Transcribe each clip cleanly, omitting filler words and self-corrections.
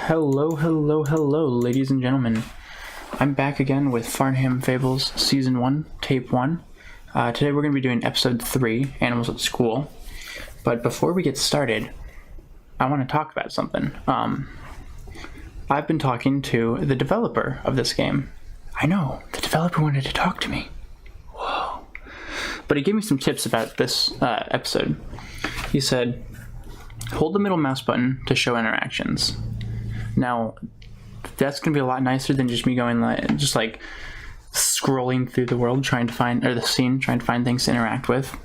Hello, ladies and gentlemen. I'm back again with Farnham Fables, Season 1, Tape 1. Today we're going to be doing Episode 3, Animals at School. But before we get started, I want to talk about something. I've been talking to the developer of this game. I know, the developer wanted to talk to me. Whoa. But he gave me some tips about this episode. He said, hold the middle mouse button to show interactions. Now, that's going to be a lot nicer than just me going like scrolling through the world trying to find, or the scene, trying to find things to interact with.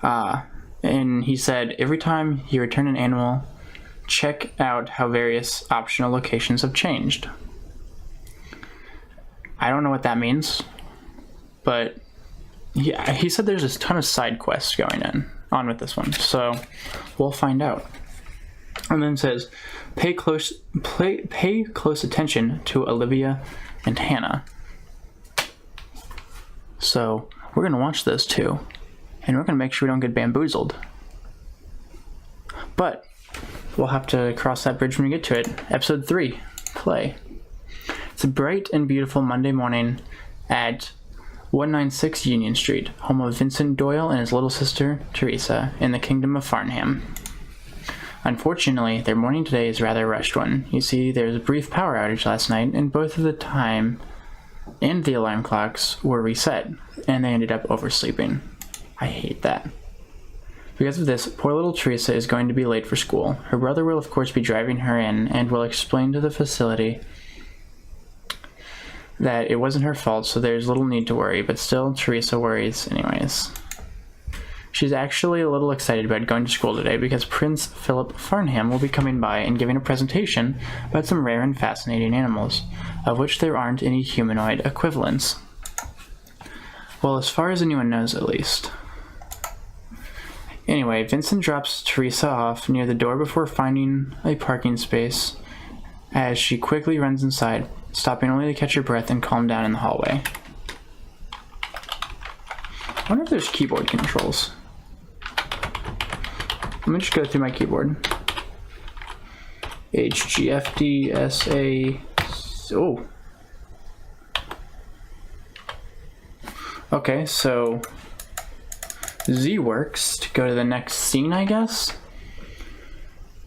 And he said, every time you return an animal, check out how various optional locations have changed. I don't know what that means, but he said there's a ton of side quests going on with this one, so we'll find out. And then it says, pay close attention to Olivia and Hannah. So we're going to watch those two, and we're going to make sure we don't get bamboozled. But we'll have to cross that bridge when we get to it. Episode 3, play. It's a bright and beautiful Monday morning at 196 Union Street, home of Vincent Doyle and his little sister, Teresa, in the Kingdom of Farnham. Unfortunately, their morning today is a rather rushed one. You see, there was a brief power outage last night, and both of the time and the alarm clocks were reset, and they ended up oversleeping. I hate that. Because of this, poor little Teresa is going to be late for school. Her brother will of course be driving her in, and will explain to the facility that it wasn't her fault, so there's little need to worry, but still, Teresa worries anyways. She's actually a little excited about going to school today because Prince Philip Farnham will be coming by and giving a presentation about some rare and fascinating animals, of which there aren't any humanoid equivalents. Well, as far as anyone knows, at least. Anyway, Vincent drops Teresa off near the door before finding a parking space as she quickly runs inside, stopping only to catch her breath and calm down in the hallway. I wonder if there's keyboard controls. Let me just go through my keyboard. H, G, F, D, S, A... Oh. Okay, so Z works to go to the next scene, I guess.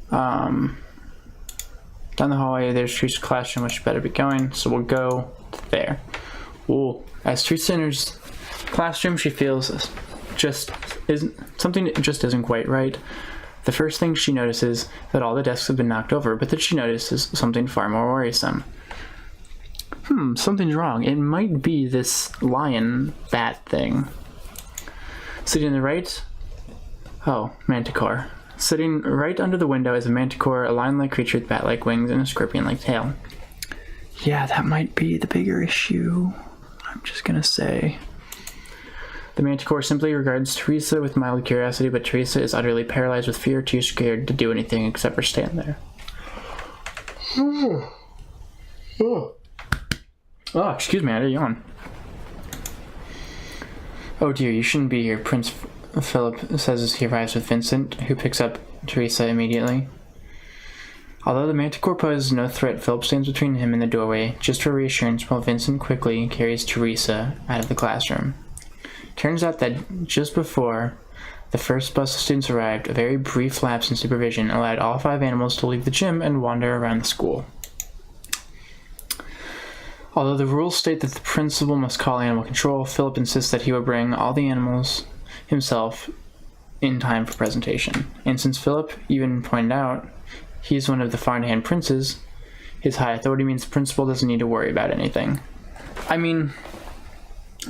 Down the hallway, there's Teresa's classroom, which better be going, so we'll go there. Ooh. As Teresa enters classroom, she feels something just isn't quite right. The first thing she notices that all the desks have been knocked over, but then she notices something far more worrisome. Something's wrong. It might be this lion bat thing. Sitting on the right, Manticore. Sitting right under the window is a Manticore, a lion-like creature with bat-like wings and a scorpion-like tail. Yeah, that might be the bigger issue. I'm just gonna say. The Manticore simply regards Teresa with mild curiosity, but Teresa is utterly paralyzed with fear, too scared to do anything except for stand there. Oh, excuse me, I had a yawn. Oh dear, you shouldn't be here, Prince Philip says as he arrives with Vincent, who picks up Teresa immediately. Although the Manticore poses no threat, Philip stands between him and the doorway, just for reassurance, while Vincent quickly carries Teresa out of the classroom. Turns out that just before the first bus of students arrived, a very brief lapse in supervision allowed all 5 animals to leave the gym and wander around the school. Although the rules state that the principal must call animal control, Philip insists that he will bring all the animals himself in time for presentation. And since Philip even pointed out he's one of the Farnham princes, his high authority means the principal doesn't need to worry about anything. I mean,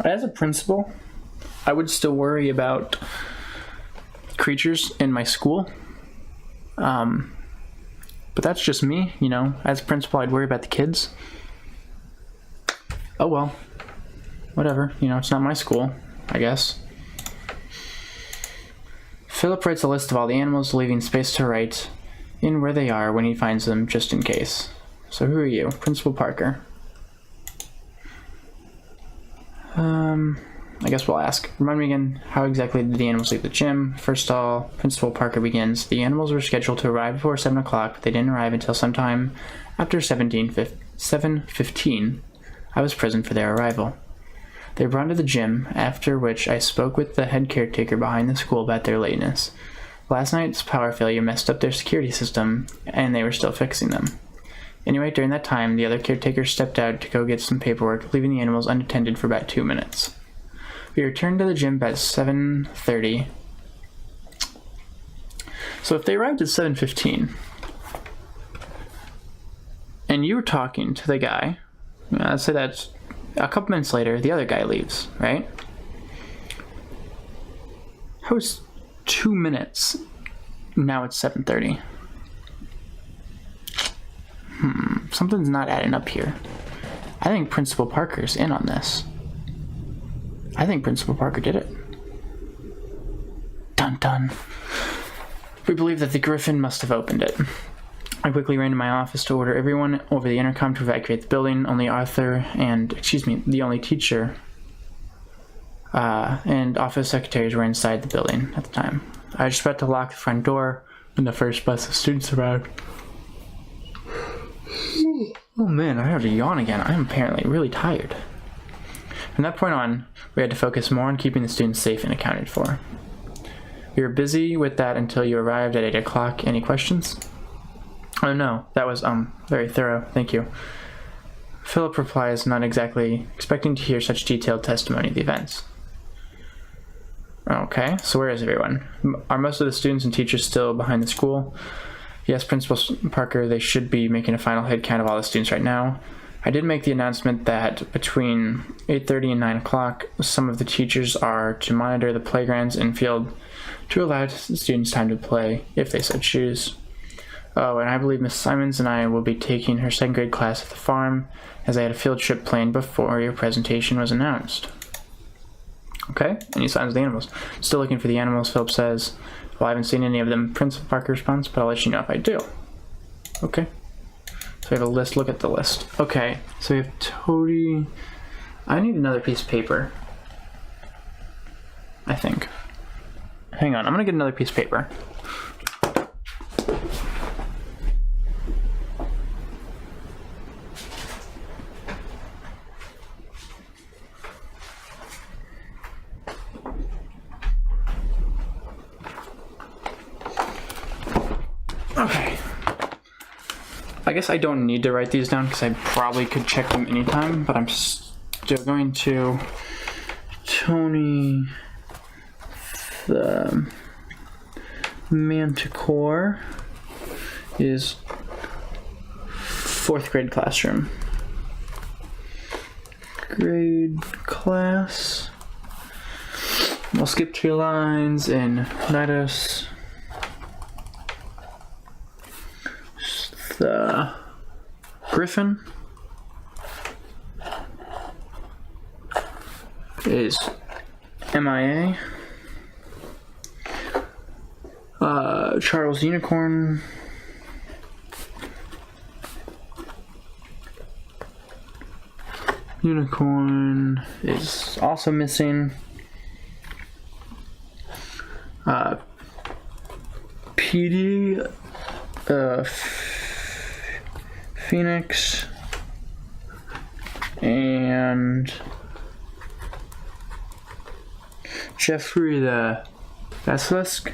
as a principal, I would still worry about creatures in my school. But that's just me, you know. As a principal, I'd worry about the kids. Oh well. Whatever, you know, it's not my school, I guess. Philip writes a list of all the animals, leaving space to write in where they are when he finds them, just in case. So who are you? Principal Parker. I guess we'll ask. Remind me again, how exactly did the animals leave the gym? First of all, Principal Parker begins. The animals were scheduled to arrive before 7 o'clock, but they didn't arrive until sometime after 7:15. I was present for their arrival. They were brought to the gym, after which I spoke with the head caretaker behind the school about their lateness. Last night's power failure messed up their security system, and they were still fixing them. Anyway, during that time, the other caretaker stepped out to go get some paperwork, leaving the animals unattended for about 2 minutes. We returned to the gym at 7:30. So if they arrived at 7:15, and you were talking to the guy, let's say that's a couple minutes later, the other guy leaves, right? How is 2 minutes? Now it's 7:30. Something's not adding up here. I think Principal Parker's in on this. I think Principal Parker did it. Dun dun. We believe that the Griffin must have opened it. I quickly ran to my office to order everyone over the intercom to evacuate the building. Only Arthur and, the only teacher and office secretaries were inside the building at the time. I was just about to lock the front door when the first bus of students arrived. Oh man, I have to yawn again. I'm apparently really tired. From that point on, we had to focus more on keeping the students safe and accounted for. We were busy with that until you arrived at 8 o'clock. Any questions? Oh no, that was, very thorough, thank you. Philip replies, not exactly expecting to hear such detailed testimony of the events. Okay, so where is everyone? Are most of the students and teachers still behind the school? Yes, Principal Parker, they should be making a final head count of all the students right now. I did make the announcement that between 8:30 and 9 o'clock, some of the teachers are to monitor the playgrounds and field to allow the students time to play, if they so choose. Oh, and I believe Miss Simons and I will be taking her 2nd grade class at the farm, as I had a field trip planned before your presentation was announced. Okay, and he signs the animals. Still looking for the animals, Philip says. Well, I haven't seen any of them, Principal Parker responds, but I'll let you know if I do. Okay. So we have a list. Look at the list. Okay, so we have Toady. I need another piece of paper, I think. Hang on, I'm gonna get another piece of paper. Okay. I guess I don't need to write these down because I probably could check them anytime, but I'm still going to. Tony the Manticore is 4th grade classroom. Grade class. We'll skip 2 lines and Nidos. The Griffin is MIA. Charles Unicorn is also missing. PD Phoenix and Jeffrey the Basilisk.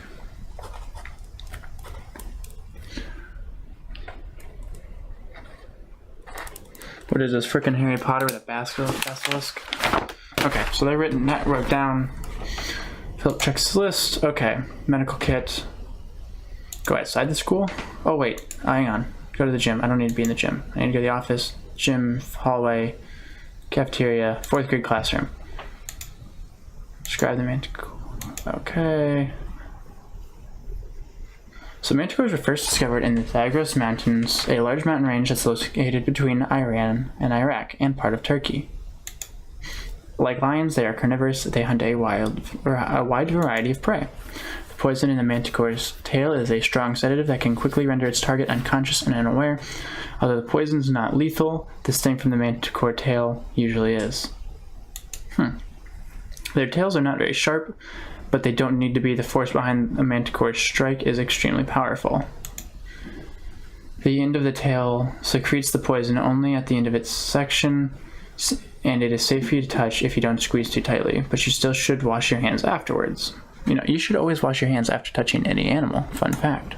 What is this, frickin' Harry Potter with a basilisk? Okay, so they wrote down. Philip checks his list. Okay, medical kit. Go outside the school? Oh wait, hang on. Go to the gym. I don't need to be in the gym. I need to go to the office, gym, hallway, cafeteria, 4th grade classroom. Describe the Manticore. Okay. So manticores were first discovered in the Zagros Mountains, a large mountain range that's located between Iran and Iraq and part of Turkey. Like lions, they are carnivorous. They hunt a wide variety of prey. The poison in the manticore's tail is a strong sedative that can quickly render its target unconscious and unaware. Although the poison is not lethal, the sting from the manticore tail usually is. Their tails are not very sharp, but they don't need to be. The force behind a Manticore's strike is extremely powerful. The end of the tail secretes the poison only at the end of its section, and it is safe for you to touch if you don't squeeze too tightly, but you still should wash your hands afterwards. You should always wash your hands after touching any animal. Fun fact.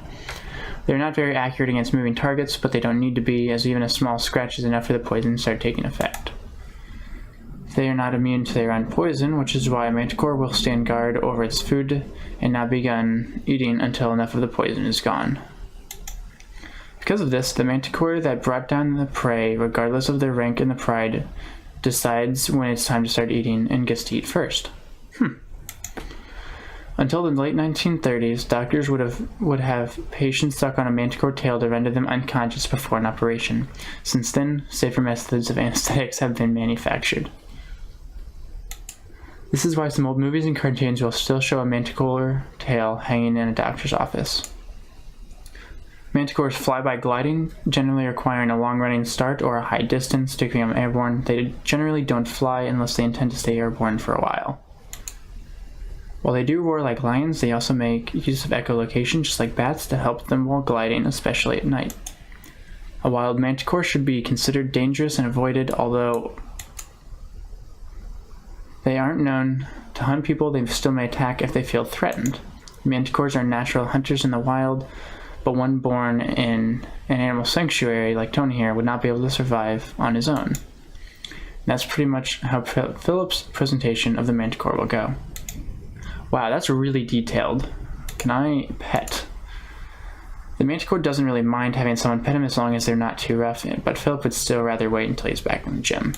They're not very accurate against moving targets, but they don't need to be, as even a small scratch is enough for the poison to start taking effect. They are not immune to their own poison, which is why a Manticore will stand guard over its food and not begin eating until enough of the poison is gone. Because of this, the Manticore that brought down the prey, regardless of their rank in the pride, decides when it's time to start eating and gets to eat first. Until the late 1930s, doctors would have patients stuck on a Manticore tail to render them unconscious before an operation. Since then, safer methods of anesthetics have been manufactured. This is why some old movies and cartoons will still show a Manticore tail hanging in a doctor's office. Manticores fly by gliding, generally requiring a long-running start or a high distance to become airborne. They generally don't fly unless they intend to stay airborne for a while. While they do roar like lions, they also make use of echolocation, just like bats, to help them while gliding, especially at night. A wild Manticore should be considered dangerous and avoided, although they aren't known to hunt people. They still may attack if they feel threatened. Manticores are natural hunters in the wild, but one born in an animal sanctuary like Tony here would not be able to survive on his own. And that's pretty much how Philip's presentation of the Manticore will go. Wow, that's really detailed. Can I pet? The Manticore doesn't really mind having someone pet him as long as they're not too rough, but Philip would still rather wait until he's back in the gym.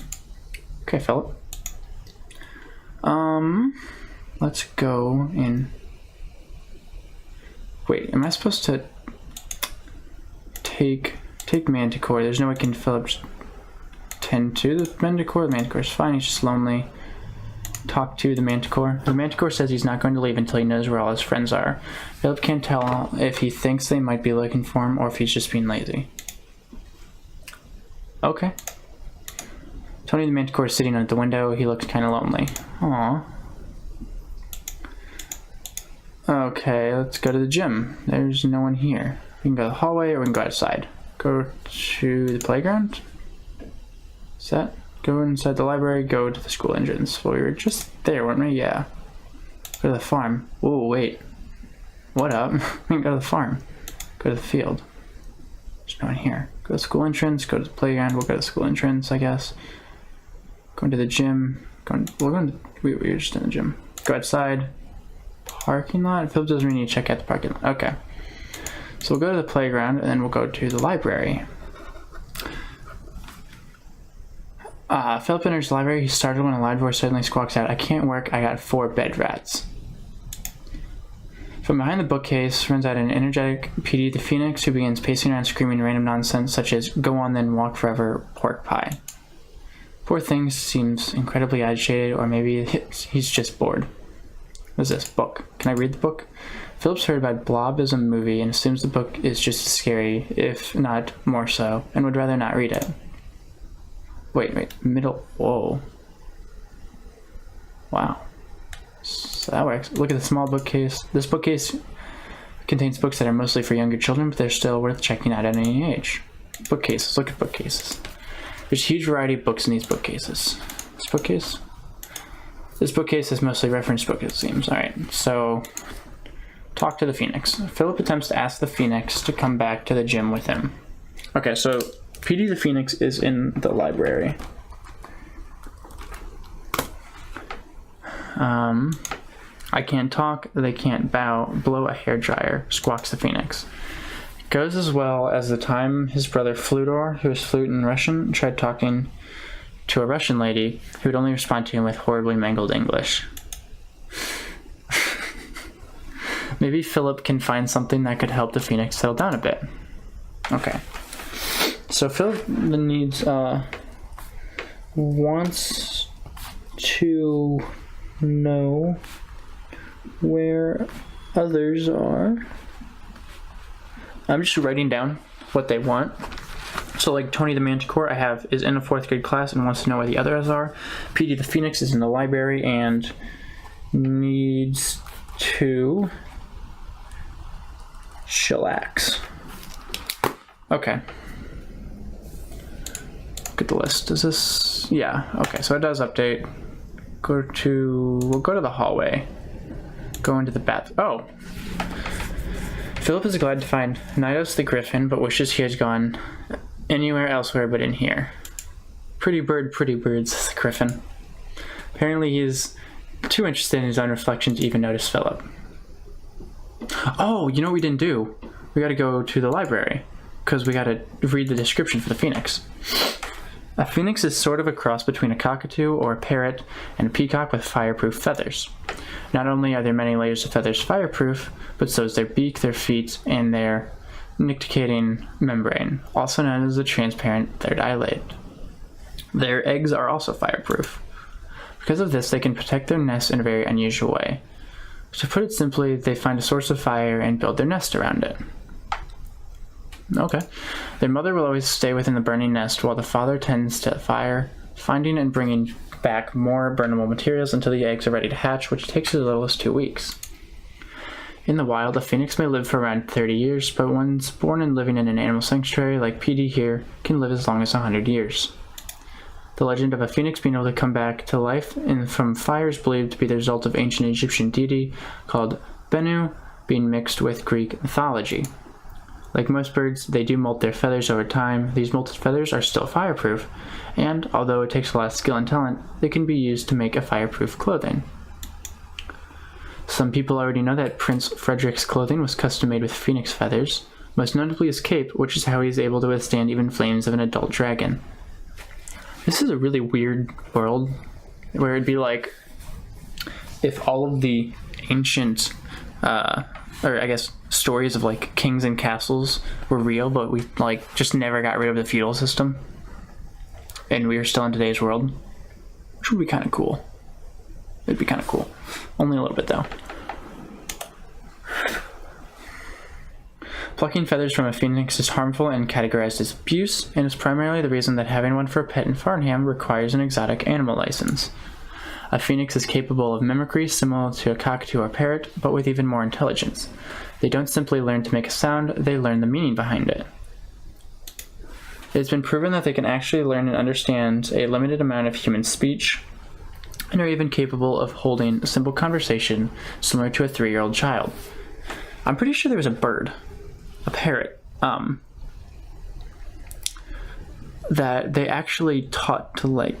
Okay, Philip. Let's go in. Wait, am I supposed to take Manticore? There's no way can Philip tend to the Manticore. The Manticore's fine, he's just lonely. Talk to the Manticore. The Manticore says he's not going to leave until he knows where all his friends are. Philip can't tell if he thinks they might be looking for him or if he's just being lazy. Okay. Tony the Manticore is sitting at the window. He looks kind of lonely. Aww. Okay, let's go to the gym. There's no one here. We can go to the hallway or we can go outside. Go to the playground? Is that? Go inside the library, go to the school entrance. Well, we were just there, weren't we? Yeah. Go to the farm. Whoa, wait. What up? We can go to the farm. Go to the field. There's no one here. Go to the school entrance, go to the playground. We'll go to the school entrance, I guess. Going to the gym. We're just in the gym. Go outside. Parking lot? Philip doesn't really need to check out the parking lot. Okay. So we'll go to the playground and then we'll go to the library. Philip enters the library. He started when a loud voice suddenly squawks out, "I can't work, I got 4 bed rats." From behind the bookcase runs out an energetic Petey the Phoenix who begins pacing around screaming random nonsense such as, "Go on then, walk forever, pork pie." Poor thing seems incredibly agitated, or maybe he's just bored. What's this? Book. Can I read the book? Philip's heard about Blob as a movie and assumes the book is just as scary, if not more so, and would rather not read it. Wait, middle, whoa. Wow. So that works. Look at the small bookcase. This bookcase contains books that are mostly for younger children, but they're still worth checking out at any age. Bookcases, look at bookcases. There's a huge variety of books in these bookcases. This bookcase is mostly reference book, it seems. Alright, so talk to the Phoenix. Philip attempts to ask the Phoenix to come back to the gym with him. Okay, so Petey the Phoenix is in the library. I can't talk, they can't bow, blow a hairdryer, squawks the Phoenix. It goes as well as the time his brother Fludor, who is fluent in Russian, tried talking to a Russian lady who would only respond to him with horribly mangled English. Maybe Philip can find something that could help the Phoenix settle down a bit. Okay. So Philip wants to know where others are. I'm just writing down what they want. So like Tony the Manticore is in a 4th grade class and wants to know where the others are. Petey the Phoenix is in the library and needs to chillax. Okay. Look at the list. Is this... Yeah, okay, so it does update. We'll go to the hallway. Go into the bath. Oh! Philip is glad to find Nidos the Griffin, but wishes he had gone anywhere elsewhere but in here. Pretty bird, says the Griffin. Apparently he is too interested in his own reflection to even notice Philip. Oh, you know what we didn't do? We gotta go to the library, because we gotta read the description for the phoenix. A phoenix is sort of a cross between a cockatoo or a parrot and a peacock with fireproof feathers. Not only are their many layers of feathers fireproof, but so is their beak, their feet, and their nictitating membrane, also known as the transparent third eyelid. Their eggs are also fireproof. Because of this, they can protect their nest in a very unusual way. To put it simply, they find a source of fire and build their nest around it. Okay. Their mother will always stay within the burning nest while the father tends to fire, finding and bringing back more burnable materials until the eggs are ready to hatch, which takes as little as 2 weeks. In the wild, a phoenix may live for around 30 years, but ones born and living in an animal sanctuary like PD here can live as long as 100 years. The legend of a phoenix being able to come back to life from fire is believed to be the result of ancient Egyptian deity called Bennu being mixed with Greek mythology. Like most birds, they do molt their feathers over time. These molted feathers are still fireproof, and although it takes a lot of skill and talent, they can be used to make a fireproof clothing. Some people already know that Prince Frederick's clothing was custom made with phoenix feathers, most notably his cape, which is how he is able to withstand even flames of an adult dragon. This is a really weird world, where it'd be like if all of the ancient, or I guess stories of like kings and castles were real, but we like just never got rid of the feudal system, and we are still in today's world, which would be kind of cool. It'd be kind of cool, only a little bit though. Plucking feathers from a phoenix is harmful and categorized as abuse, and is primarily the reason that having one for a pet in Farnham requires an exotic animal license. A phoenix is capable of mimicry similar to a cockatoo or parrot, but with even more intelligence. They don't simply learn to make a sound, they learn the meaning behind it. It has been proven that they can actually learn and understand a limited amount of human speech, and are even capable of holding a simple conversation similar to a 3-year-old child. I'm pretty sure there was a bird, a parrot, that they actually taught to like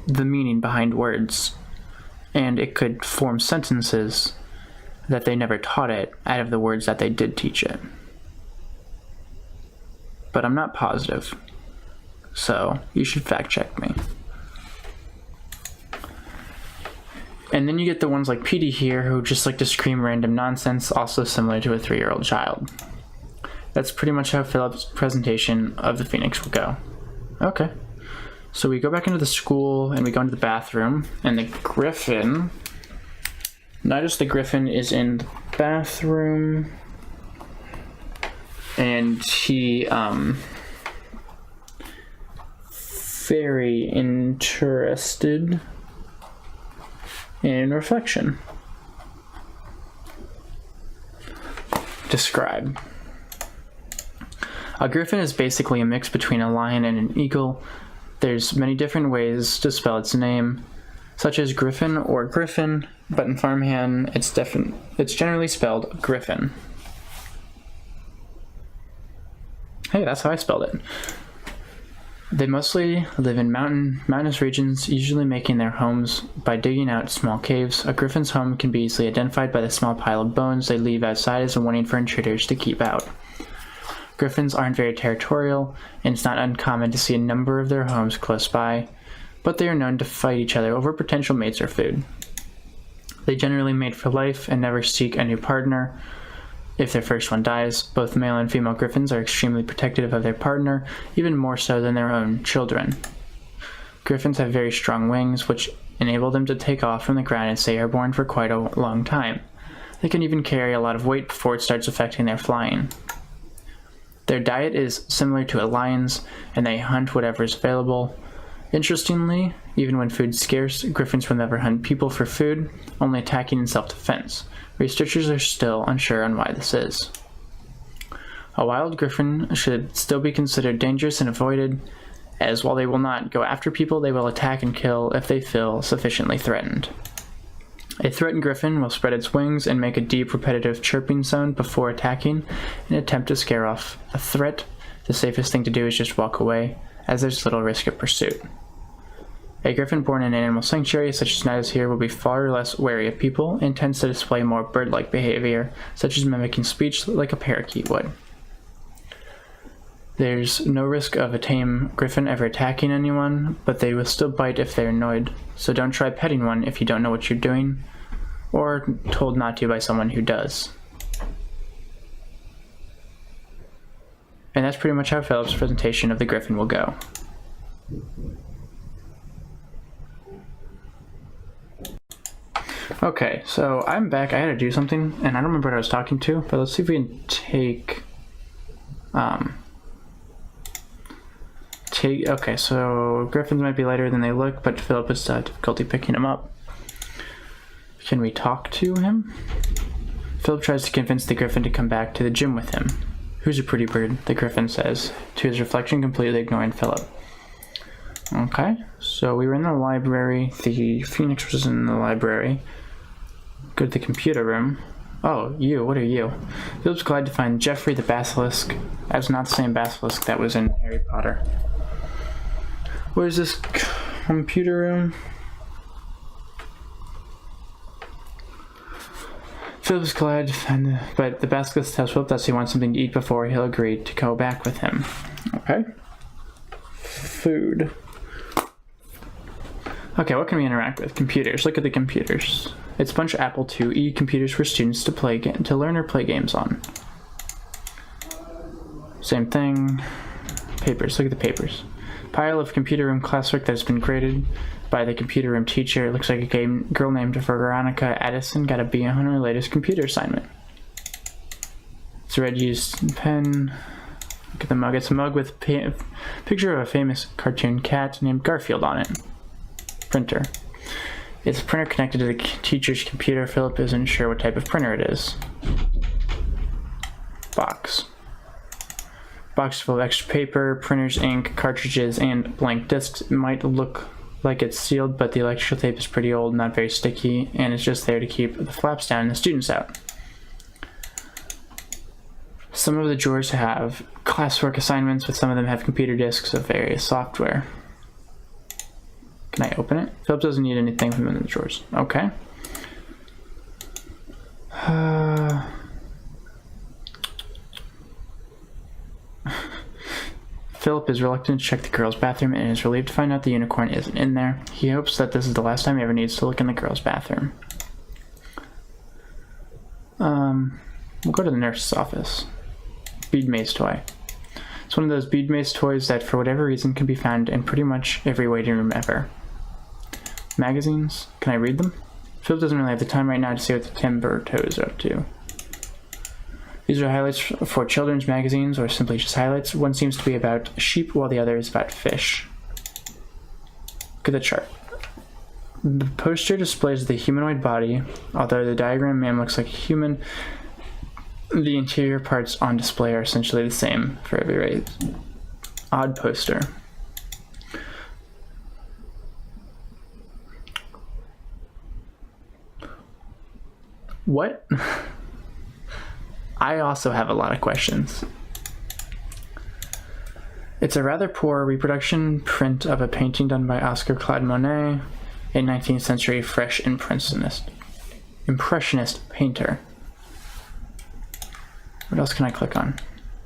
the meaning behind words, and it could form sentences that they never taught it out of the words that they did teach it. But I'm not positive, so you should fact check me. And then you get the ones like Petey here who just like to scream random nonsense, also similar to a 3-year-old child. That's pretty much how Philip's presentation of the phoenix will go. Okay. So we go back into the school and we go into the bathroom, and the griffin, Nidos the Griffin, is in the bathroom, and he very interested in reflection. Describe. A griffin is basically a mix between a lion and an eagle. There's many different ways to spell its name, such as Griffin or Griffin, but in Farnham it's generally spelled Griffin. Hey, that's how I spelled it. They mostly live in mountainous regions, usually making their homes by digging out small caves. A griffin's home can be easily identified by the small pile of bones they leave outside as a warning for intruders to keep out. Griffins aren't very territorial, and it's not uncommon to see a number of their homes close by, but they are known to fight each other over potential mates or food. They generally mate for life and never seek a new partner. If their first one dies, both male and female griffins are extremely protective of their partner, even more so than their own children. Griffins have very strong wings, which enable them to take off from the ground and stay airborne for quite a long time. They can even carry a lot of weight before it starts affecting their flying. Their diet is similar to a lion's, and they hunt whatever is available. Interestingly, even when food's scarce, griffins will never hunt people for food, only attacking in self-defense. Researchers are still unsure on why this is. A wild griffin should still be considered dangerous and avoided, as while they will not go after people, they will attack and kill if they feel sufficiently threatened. A threatened griffin will spread its wings and make a deep, repetitive chirping sound before attacking in an attempt to scare off a threat. The safest thing to do is just walk away, as there's little risk of pursuit. A griffin born in an animal sanctuary, such as Ned is here, will be far less wary of people and tends to display more bird-like behavior, such as mimicking speech like a parakeet would. There's no risk of a tame griffin ever attacking anyone, but they will still bite if they're annoyed, so don't try petting one if you don't know what you're doing, or told not to by someone who does. And that's pretty much how Philip's presentation of the griffin will go. Okay, so I'm back. I had to do something, and I don't remember what I was talking to, but let's see if we can take... Okay, so griffins might be lighter than they look, but Philip has difficulty picking them up. Can we talk to him? Philip tries to convince the griffin to come back to the gym with him. Who's a pretty bird? The griffin says, to his reflection completely ignoring Philip. Okay, so we were in the library. The phoenix was in the library. Go to the computer room. Oh, you, what are you? Philip's glad to find Geoffrey the basilisk. That's not the same basilisk that was in Harry Potter. Where's this computer room? Philip's glad to find but the basilisk tells Philip that he wants something to eat before he'll agree to go back with him. Okay. Food. Okay, what can we interact with? Computers. Look at the computers. It's a bunch of Apple IIe computers for students to learn or play games on. Same thing. Papers. Look at the papers. Pile of computer room classwork that has been graded by the computer room teacher. It looks like a girl named Veronica Addison got a B on her latest computer assignment. It's a red used pen. Look at the mug. It's a mug with a picture of a famous cartoon cat named Garfield on it. Printer. It's a printer connected to the teacher's computer. Philip isn't sure what type of printer it is. Box. Box full of extra paper, printers, ink, cartridges, and blank discs. It might look like it's sealed, but the electrical tape is pretty old, not very sticky, and it's just there to keep the flaps down and the students out. Some of the drawers have classwork assignments, but some of them have computer disks of various software. Can I open it? Philip doesn't need anything from the drawers. Okay. Philip is reluctant to check the girls' bathroom and is relieved to find out the unicorn isn't in there. He hopes that this is the last time he ever needs to look in the girls' bathroom. We'll go to the nurse's office. Bead maze toy. It's one of those bead maze toys that for whatever reason can be found in pretty much every waiting room ever. Magazines. Can I read them? Philip doesn't really have the time right now to see what the Timbertoes are up to. These are highlights for children's magazines, or simply just highlights. One seems to be about sheep, while the other is about fish. Look at the chart. The poster displays the humanoid body. Although the diagram man looks like a human, the interior parts on display are essentially the same for every race. Odd poster. What? I also have a lot of questions. It's a rather poor reproduction print of a painting done by Oscar Claude Monet, a 19th century French impressionist painter. What else can I click on?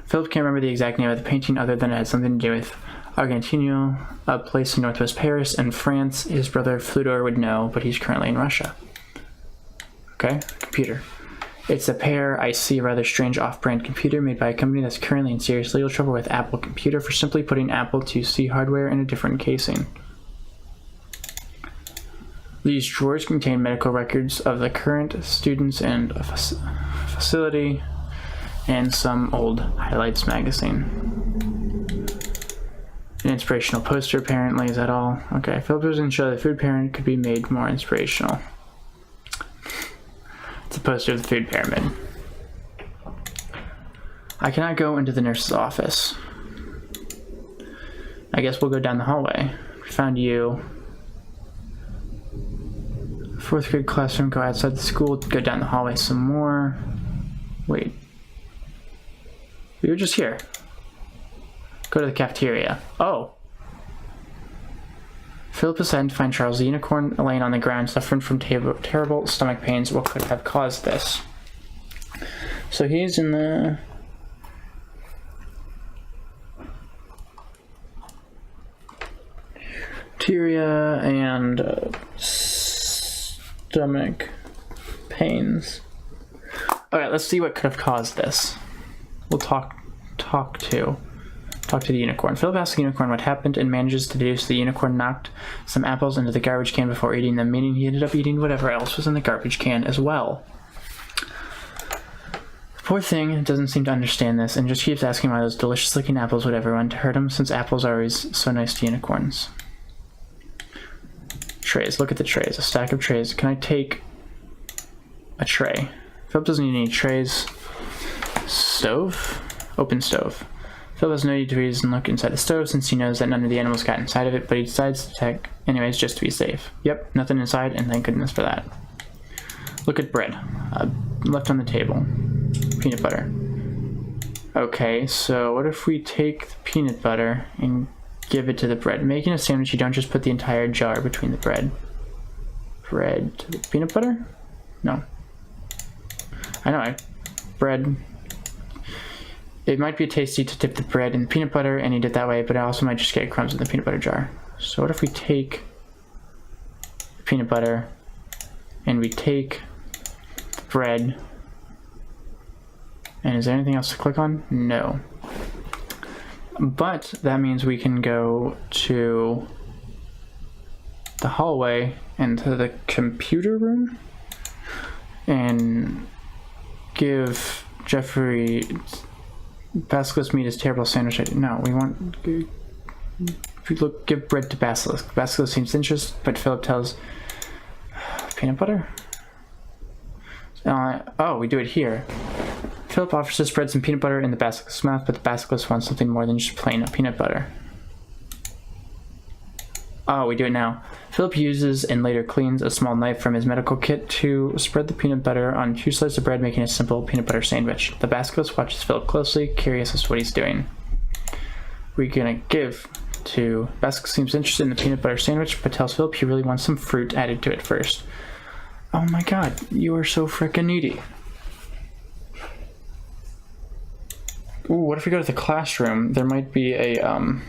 Philip can't remember the exact name of the painting other than it had something to do with Argentino, a place in northwest Paris and France. His brother Fludor would know, but he's currently in Russia. Okay, computer. It's a pair I see a rather strange off-brand computer made by a company that's currently in serious legal trouble with Apple Computer for simply putting Apple IIc hardware in a different casing. These drawers contain medical records of the current students and a facility and some old highlights magazine. An An inspirational poster, apparently. Is that all? Okay. Philip was going to show that the food pyramid could be made more inspirational. It's a poster of the food pyramid. I cannot go into the nurse's office. I guess we'll go down the hallway. We found you. 4th grade classroom, go outside the school, go down the hallway some more. Wait. We were just here. Go to the cafeteria. Oh. Philip is sent to find Charles the unicorn laying on the ground, suffering from terrible stomach pains. What could have caused this? So he's in the... cafeteria and stomach pains. Alright, let's see what could have caused this. We'll talk to the unicorn. Philip asks the unicorn what happened and manages to deduce the unicorn knocked some apples into the garbage can before eating them, meaning he ended up eating whatever else was in the garbage can as well. The poor thing doesn't seem to understand this and just keeps asking why those delicious looking apples would ever want to hurt him, since apples are always so nice to unicorns. Trays. Look at the trays. A stack of trays. Can I take a tray? Philip doesn't need any trays. Stove? Open stove. Philip has no need to read and look inside the stove since he knows that none of the animals got inside of it, but he decides to check anyways just to be safe. Yep, nothing inside, and thank goodness for that. Look at bread. Left on the table. Peanut butter. Okay, so what if we take the peanut butter and give it to the bread? Making a sandwich, you don't just put the entire jar between the bread. Bread to the peanut butter? No. I know, bread. It might be tasty to dip the bread in the peanut butter and eat it that way, but it also might just get crumbs in the peanut butter jar. So what if we take the peanut butter and we take the bread, and is there anything else to click on? No. But that means we can go to the hallway and to the computer room and give Jeffrey Basilisk meat his terrible sandwich. No, we want give bread to Basilisk. Basilisk seems interested, but Philip tells peanut butter. Oh, we do it here. Philip offers to spread some peanut butter in the basilisk's mouth, but the basilisk wants something more than just plain peanut butter. Oh, we do it now. Philip uses and later cleans a small knife from his medical kit to spread the peanut butter on 2 slices of bread, making a simple peanut butter sandwich. The basilisk watches Philip closely, curious as to what he's doing. We're gonna give to... Basilisk seems interested in the peanut butter sandwich, but tells Philip he really wants some fruit added to it first. Oh my god, you are so frickin' needy. Ooh, what if we go to the classroom? There might be an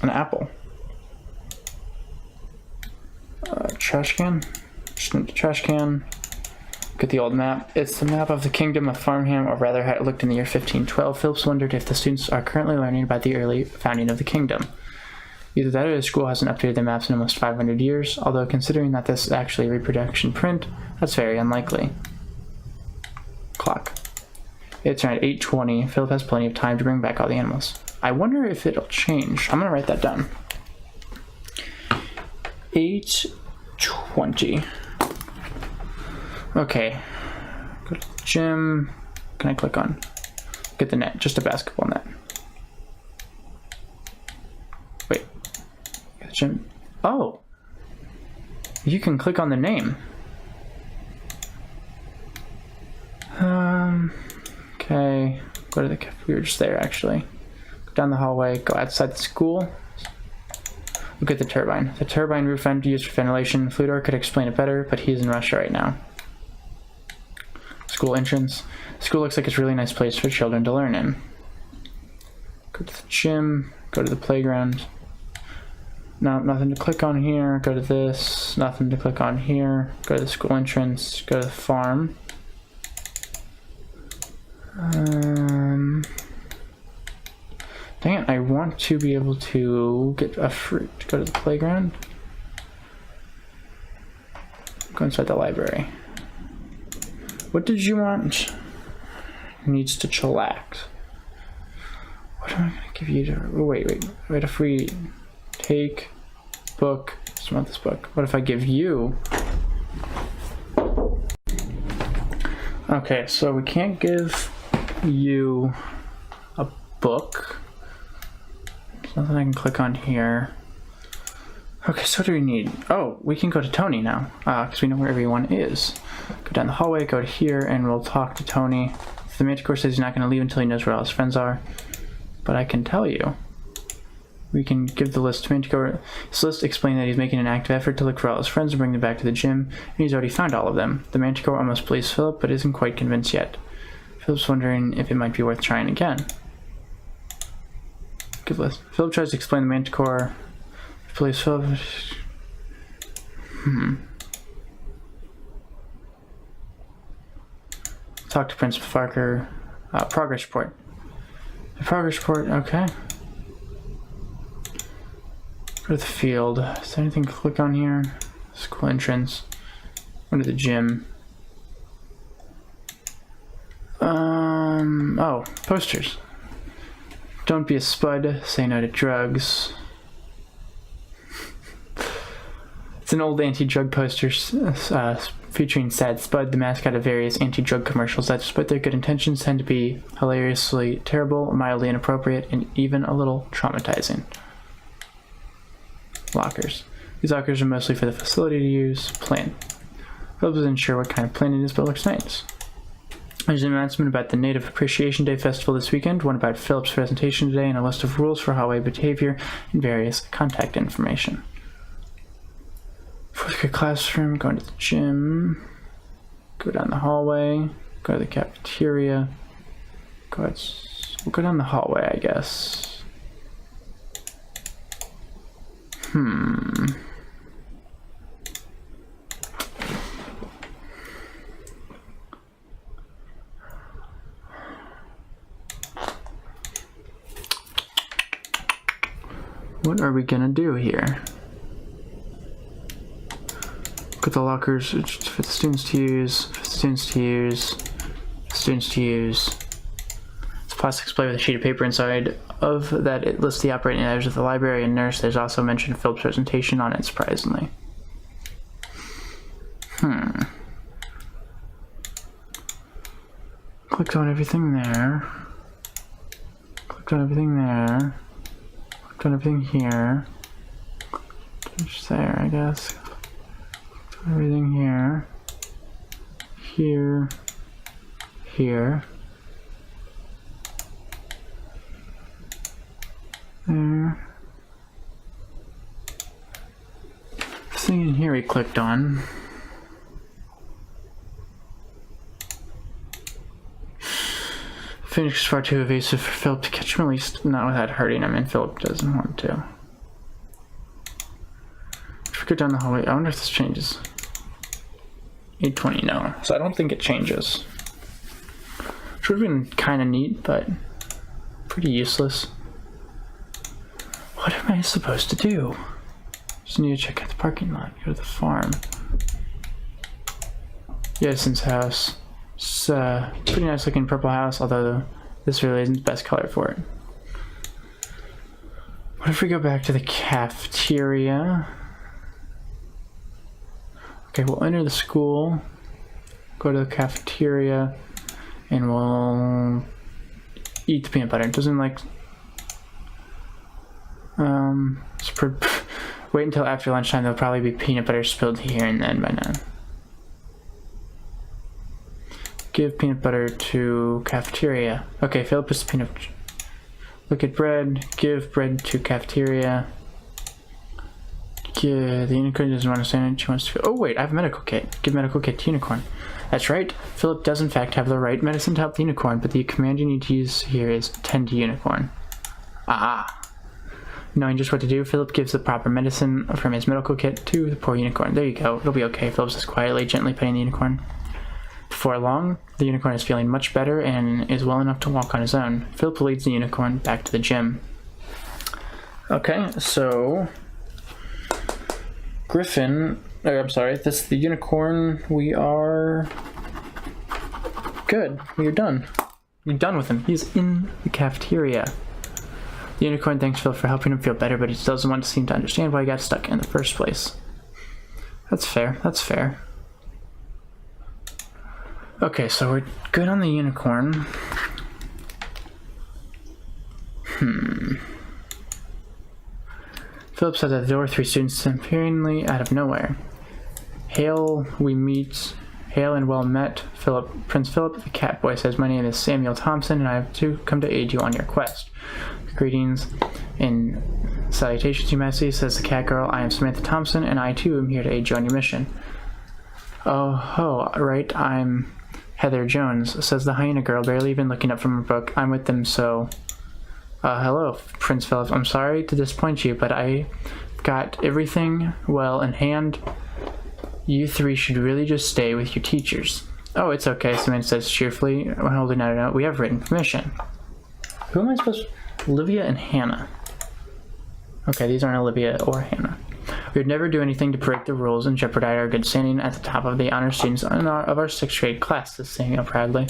apple. Trash can. Just need the trash can. Get the old map. It's the map of the kingdom of Farnham, or rather how it looked in the year 1512. Phillips wondered if the students are currently learning about the early founding of the kingdom. Either that or the school hasn't updated their maps in almost 500 years, although considering that this is actually a reproduction print, that's very unlikely. Clock. It's around 8:20. Philip has plenty of time to bring back all the animals. I wonder if it'll change. I'm gonna write that down. 8:20. Okay. Go to the gym. Can I click on? Get the net. Just a basketball net. Wait. Get the gym. Oh. You can click on the name. Okay. Go to the cafe. We were just there actually. Go down the hallway. Go outside the school. Look at the turbine. The turbine roof vent used for ventilation. Fludor could explain it better, but he's in Russia right now. School entrance. School looks like it's a really nice place for children to learn in. Go to the gym. Go to the playground. No, nothing to click on here. Go to this. Nothing to click on here. Go to the school entrance. Go to the farm. Dang it, I want to be able to get a fruit. Go to the playground. Go inside the library. What did you want? Needs to chillax. What am I gonna give you to... Oh, wait. If we take book... Just want this book. What if I give you... Okay, so we can't give you a book. There's nothing I can click on here. Okay, so what do we need? Oh, we can go to Tony now, because we know where everyone is. Go down the hallway, go to here, and we'll talk to Tony. The Manticore says he's not going to leave until he knows where all his friends are. But I can tell you. We can give the list to Manticore. This list explains that he's making an active effort to look for all his friends and bring them back to the gym, and he's already found all of them. The Manticore almost believes Philip, but isn't quite convinced yet. Philip's wondering if it might be worth trying again. Good list. Philip tries to explain the Manticore. Believes Philip. Talk to Principal Farker. Progress report. The progress report, okay. Go to the field. Is there anything to click on here? School entrance. Go to the gym. Oh, posters. Don't be a spud. Say no to drugs. It's an old anti-drug poster featuring Sad Spud, the mascot of various anti-drug commercials that, despite their good intentions, tend to be hilariously terrible, mildly inappropriate, and even a little traumatizing. Lockers. These lockers are mostly for the facility to use. Plan. Philip isn't sure what kind of plan it is, but it looks nice. There's an announcement about the Native Appreciation Day Festival this weekend, one about Philip's presentation today, and a list of rules for hallway behavior and various contact information. Fourth grade classroom, going to the gym, go down the hallway, go to the cafeteria, we'll go down the hallway, I guess. What are we gonna do here? Put the lockers for the students to use, students to use. It's a plastic display with a sheet of paper inside of that. It lists the operating hours of the library and nurse. There's also mention of Philip's presentation on it, surprisingly. Clicked on everything there. Clicked on everything there. Clicked on everything here. Just there, I guess. Everything here, here, there. This thing in here we clicked on. Phoenix is far too evasive for Philip to catch him, at least not without hurting him, and Philip doesn't want to. If we go down the hallway, I wonder if this changes. 820, no. So I don't think it changes. Which would have been kind of neat, but pretty useless. What am I supposed to do? Just need to check out the parking lot, go to the farm. Edison's house. It's a pretty nice looking purple house, although this really isn't the best color for it. What if we go back to the cafeteria? Okay, we'll enter the school, go to the cafeteria, and we'll eat the peanut butter. It doesn't like... wait until after lunchtime. There'll probably be peanut butter spilled here and then by now. Give peanut butter to cafeteria. Okay, Philip puts the peanut... Look at bread. Give bread to cafeteria. The unicorn doesn't want to sandwich. She wants to... Oh wait, I have a medical kit. Give medical kit to unicorn. That's right. Philip does in fact have the right medicine to help the unicorn, but the command you need to use here is tend to unicorn. Ah. Knowing just what to do, Philip gives the proper medicine from his medical kit to the poor unicorn. There you go. It'll be okay. Philip says quietly, gently petting the unicorn. Before long, the unicorn is feeling much better and is well enough to walk on his own. Philip leads the unicorn back to the gym. Okay, so... Griffin, I'm sorry, this is the unicorn. We are good. We are done. We're done with him. He's in the cafeteria. The unicorn thanks Philip for helping him feel better, but he doesn't want to seem to understand why he got stuck in the first place. That's fair. That's fair. Okay, so we're good on the unicorn. Philip says at the door, 3 students appearingly out of nowhere. Hail, Hail and well met, Philip. Prince Philip, the cat boy says, my name is Samuel Thompson, and I have come to aid you on your quest. Greetings and salutations, Your Majesty, says the cat girl. I am Samantha Thompson, and I too am here to aid you on your mission. Oh, right, I'm Heather Jones, says the hyena girl, barely even looking up from her book. I'm with them, so... hello, Prince Philip. I'm sorry to disappoint you, but I got everything well in hand. You 3 should really just stay with your teachers. Oh, it's okay, Samantha says cheerfully, holding out a note. We have written permission. Who am I supposed to... Olivia and Hannah. Okay, these aren't Olivia or Hannah. We would never do anything to break the rules and jeopardize our good standing at the top of the honor students of our 6th grade class, says Samuel proudly.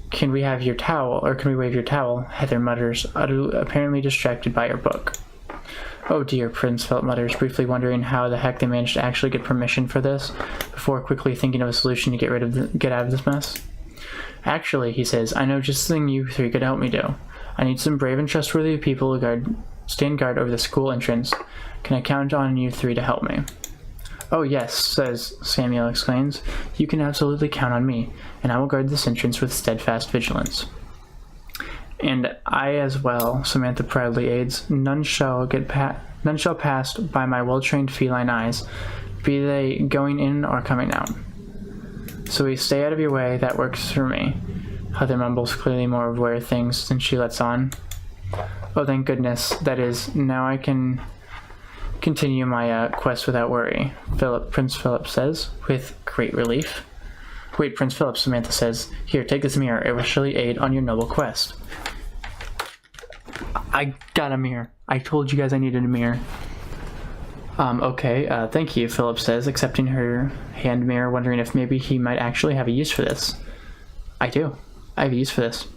Can we have your towel, or can we wave your towel? Heather mutters, apparently distracted by her book. Oh dear, Prince Philip mutters, briefly wondering how the heck they managed to actually get permission for this, before quickly thinking of a solution to get out of this mess. Actually, he says, I know just the thing you 3 could help me do. I need some brave and trustworthy people to stand guard over the school entrance. Can I count on you 3 to help me? Oh yes, says Samuel exclaims. You can absolutely count on me, and I will guard this entrance with steadfast vigilance. And I as well, Samantha proudly aids. None shall pass by my well-trained feline eyes, be they going in or coming out. So we stay out of your way, that works for me. Heather mumbles, clearly more aware of things than she lets on. Oh, thank goodness. That is, now I can continue my quest without worry, Prince Philip says, with great relief. Wait, Prince Philip, Samantha says. Here, take this mirror. It will surely aid on your noble quest. I got a mirror. I told you guys I needed a mirror. Okay, thank you, Philip says, accepting her hand mirror, wondering if maybe he might actually have a use for this. I do. I have a use for this.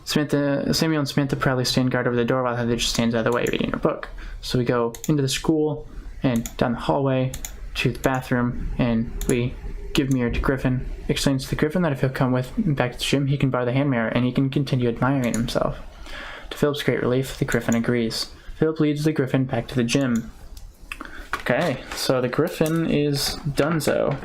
Samuel and Samantha proudly stand guard over the door while Heather just stands out of the way reading her book. So we go into the school and down the hallway to the bathroom, and we give mirror to Griffin. Explains to the Griffin that if he'll come with back to the gym, he can borrow the hand mirror and he can continue admiring himself. To Philip's great relief, the Griffin agrees. Philip leads the Griffin back to the gym. Okay, so the Griffin is donezo.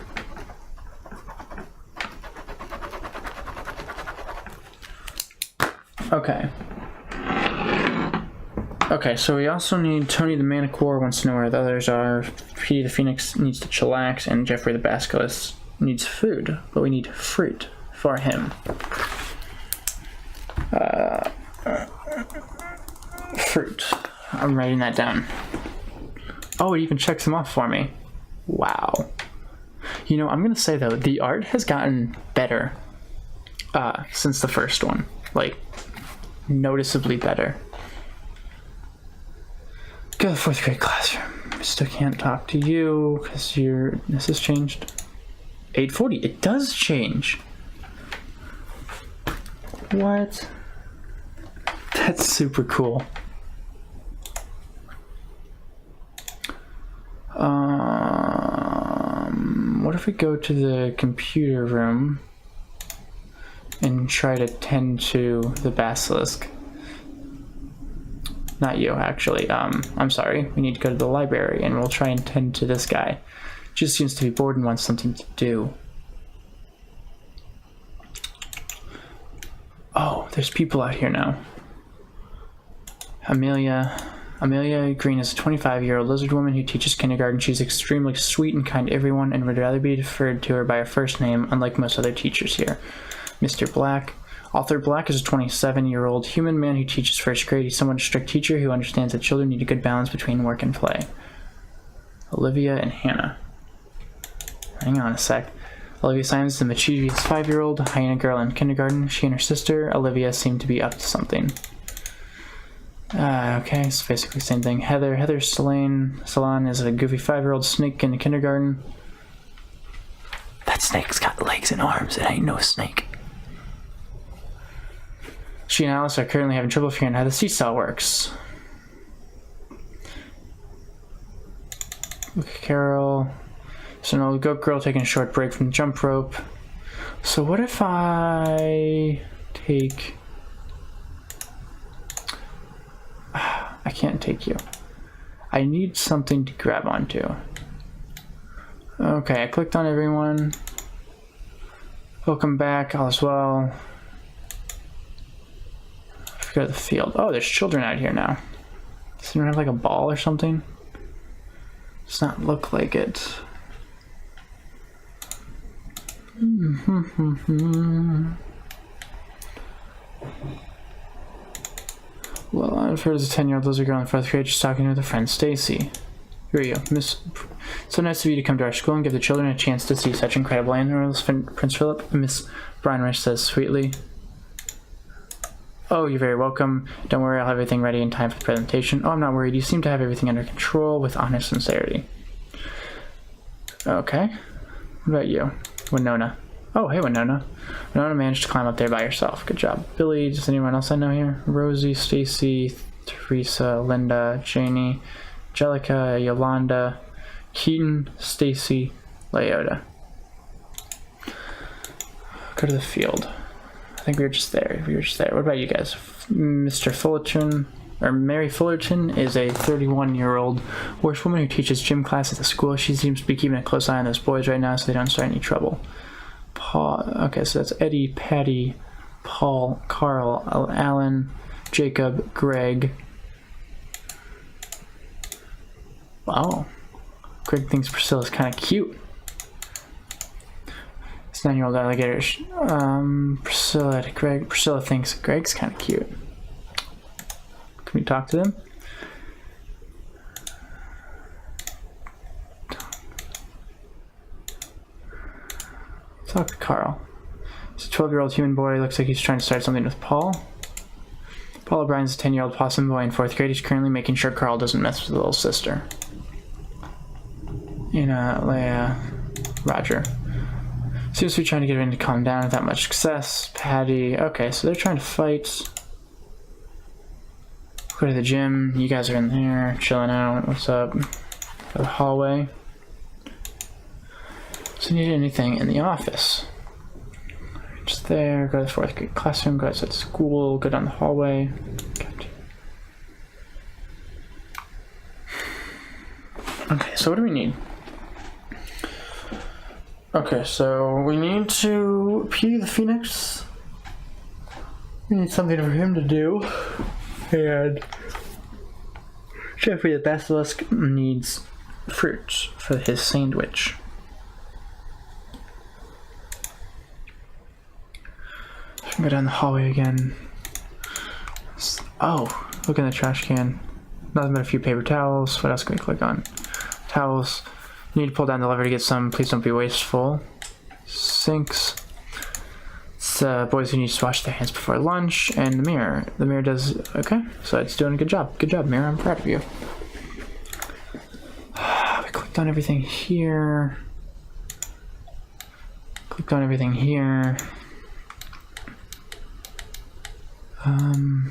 Okay, so we also need Tony the Manticore wants to know where the others are. Petey the Phoenix needs to chillax, and Jeffrey the Basilisk needs food, but we need fruit for him. Fruit. I'm writing that down. Oh, it even checks them off for me. Wow. You know, I'm gonna say though, the art has gotten better since the first one. Like, noticeably better. Go to the 4th grade classroom. Still can't talk to you because this has changed. 8:40. It does change. What? That's super cool. What if we go to the computer room and try to tend to the basilisk? Not you, actually. I'm sorry. We need to go to the library, and we'll try and tend to this guy. Just seems to be bored and wants something to do. Oh, there's people out here now. Amelia Greene is a 25-year-old lizard woman who teaches kindergarten. She's extremely sweet and kind to everyone and would rather be referred to her by her first name, unlike most other teachers here. Mr. Black. Author Black is a 27-year-old human man who teaches 1st grade. He's somewhat a strict teacher who understands that children need a good balance between work and play. Olivia and Hannah. Hang on a sec. Olivia Simons is a mischievous 5-year-old hyena girl in kindergarten. She and her sister, Olivia, seem to be up to something. Okay, it's basically the same thing. Heather Salon is a goofy 5-year-old snake in kindergarten. That snake's got legs and arms. It ain't no snake. She and Alice are currently having trouble figuring out how the seesaw works. Look at Carol. So an old goat girl taking a short break from the jump rope. So what if I take... I can't take you. I need something to grab onto. Okay, I clicked on everyone. Welcome back, all is well. Let's go to the field. Oh, there's children out here now. Does anyone have like a ball or something? Does not look like it. Well, I've heard as a 10-year-old lizard girl in 4th grade just talking to her friend Stacy. Here you go, Miss. So nice of you to come to our school and give the children a chance to see such incredible animals, Prince Philip. Miss Brownrich says sweetly. Oh, you're very welcome. Don't worry, I'll have everything ready in time for the presentation. Oh, I'm not worried. You seem to have everything under control with honest sincerity. Okay. What about you? Winona. Oh, hey, Winona. Winona managed to climb up there by herself. Good job. Billy, does anyone else I know here? Rosie, Stacy, Teresa, Linda, Janie, Angelica, Yolanda, Keaton, Stacy, Leota. Go to the field. I think we were just there. What about you guys? Mr. Fullerton, or Mary Fullerton, is a 31-year-old Welsh woman who teaches gym class at the school. She seems to be keeping a close eye on those boys right now so they don't start any trouble. Paul, okay, so that's Eddie, Patty, Paul, Carl, Alan, Jacob, Greg. Wow. Greg thinks Priscilla's kind of cute. This 9-year-old alligator. Priscilla to Greg. Priscilla thinks Greg's kind of cute. Can we talk to them? Talk to Carl. He's a 12-year-old human boy. Looks like he's trying to start something with Paul. Paul O'Brien's a 10-year-old possum boy in 4th grade. He's currently making sure Carl doesn't mess with the little sister. Leia, Roger. Seems to be trying to get him to calm down without much success. Patty. Okay, so they're trying to fight. Go to the gym. You guys are in there, chilling out. What's up? Go to the hallway. So you need anything in the office. Just there. Go to the 4th grade classroom. Go outside school. Go down the hallway. Okay, so what do we need? Okay, so we need to P the Phoenix. We need something for him to do. And Jeffrey the Basilisk needs fruit for his sandwich. Go down the hallway again. Oh, look in the trash can. Nothing but a few paper towels. What else can we click on? Towels. Need to pull down the lever to get some. Please don't be wasteful. Sinks. It's boys who need to wash their hands before lunch. And the mirror. The mirror does... Okay, so it's doing a good job. Good job, mirror. I'm proud of you. We clicked on everything here. Clicked on everything here. And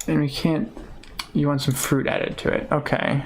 we can't... You want some fruit added to it. Okay.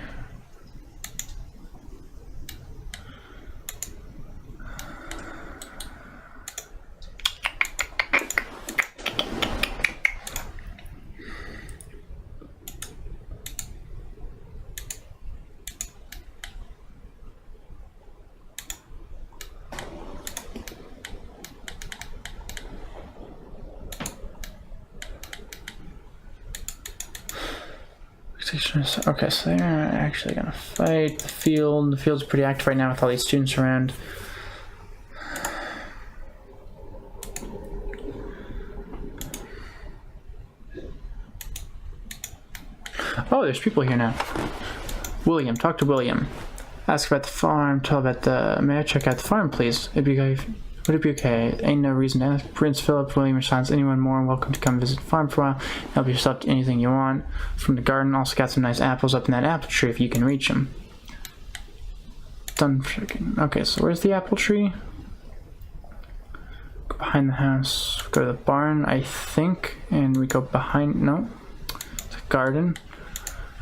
Okay, so they're actually gonna fight the field. The field's pretty active right now with all these students around. Oh, there's people here now. William, talk to William. Ask about the farm, tell about the... May I check out the farm, please? Would it be okay? Ain't no reason to ask. Prince Philip. William responds, anyone more welcome to come visit the farm for a while. Help yourself to anything you want. From the garden, also got some nice apples up in that apple tree if you can reach them. Done. Okay, so where's the apple tree? behind the house. Go to the barn, I think, and we go behind. No, it's a garden.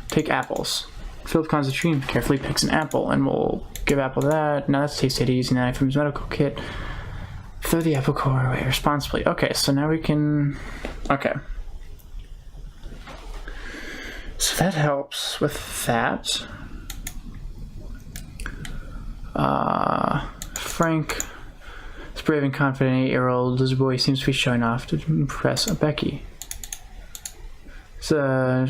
Take apples. Philip climbs the tree and carefully picks an apple, and we'll give apple that. Now let's taste it using the knife from his medical kit. Throw the apple core away responsibly. Okay, so now we can. Okay. So that helps with that. Frank, this brave and confident 8-year-old lizard boy seems to be showing off to impress Becky. So,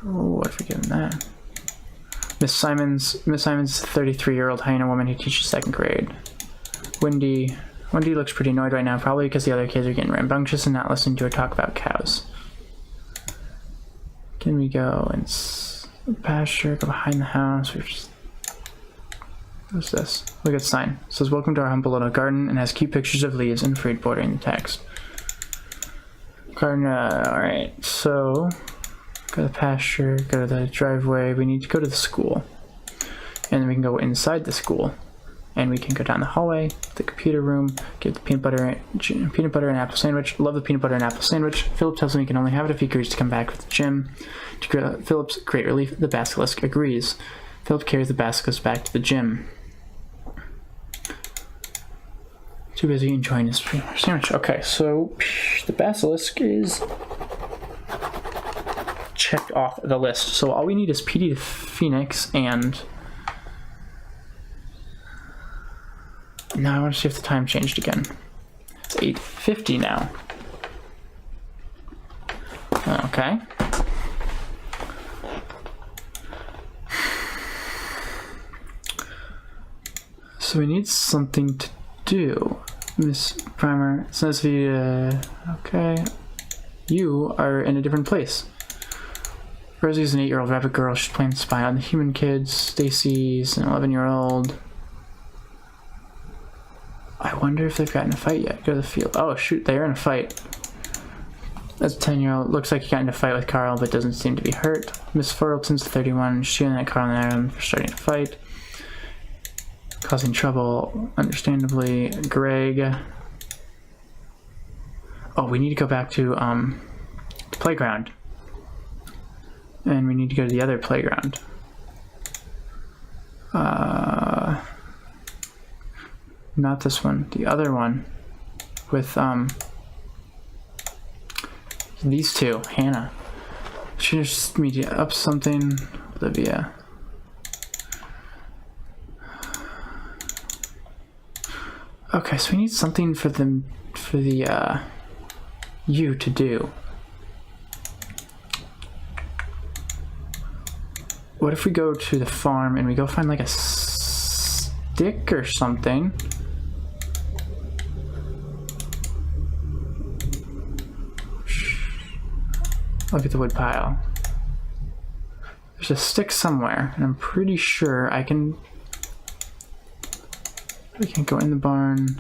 what if we give him that? Miss Simon's 33-year-old hyena woman who teaches 2nd grade. Wendy looks pretty annoyed right now, probably because the other kids are getting rambunctious and not listening to her talk about cows. Can we go in the pasture, go behind the house? What's this? Look at the sign. It says, "Welcome to our humble little garden," and has cute pictures of leaves and fruit bordering the text. Garden, alright, so go to the pasture, go to the driveway. We need to go to the school. And then we can go inside the school. And we can go down the hallway, the computer room, get the peanut butter and apple sandwich. Love the peanut butter and apple sandwich. Philip tells him he can only have it if he agrees to come back with the gym. To Philip's great relief, the basilisk agrees. Philip carries the basilisk back to the gym. Too busy enjoying his sandwich. Okay, so the basilisk is checked off the list. So all we need is PD the Phoenix and... Now I want to see if the time changed again. It's 8:50 now. Okay. So we need something to do. Miss Primer, it says okay. You are in a different place. Rosie's an 8-year-old rabbit girl. She's playing spy on the human kids. Stacy's an 11-year-old. I wonder if they've gotten a fight yet. Go to the field. Oh shoot, they're in a fight. That's a 10-year-old. Looks like he got in a fight with Carl, but doesn't seem to be hurt. Miss Forleton's 31. She's yelling at Carl and Adam for starting a fight. Causing trouble, understandably. Greg. Oh, we need to go back to the playground. And we need to go to the other playground. Not this one, the other one. With these two. Hannah. Should just media up something. Olivia. Okay, so we need something for the you to do. What if we go to the farm and we go find like a stick or something? Look at the wood pile. There's a stick somewhere, and I'm pretty sure I can... We can go in the barn.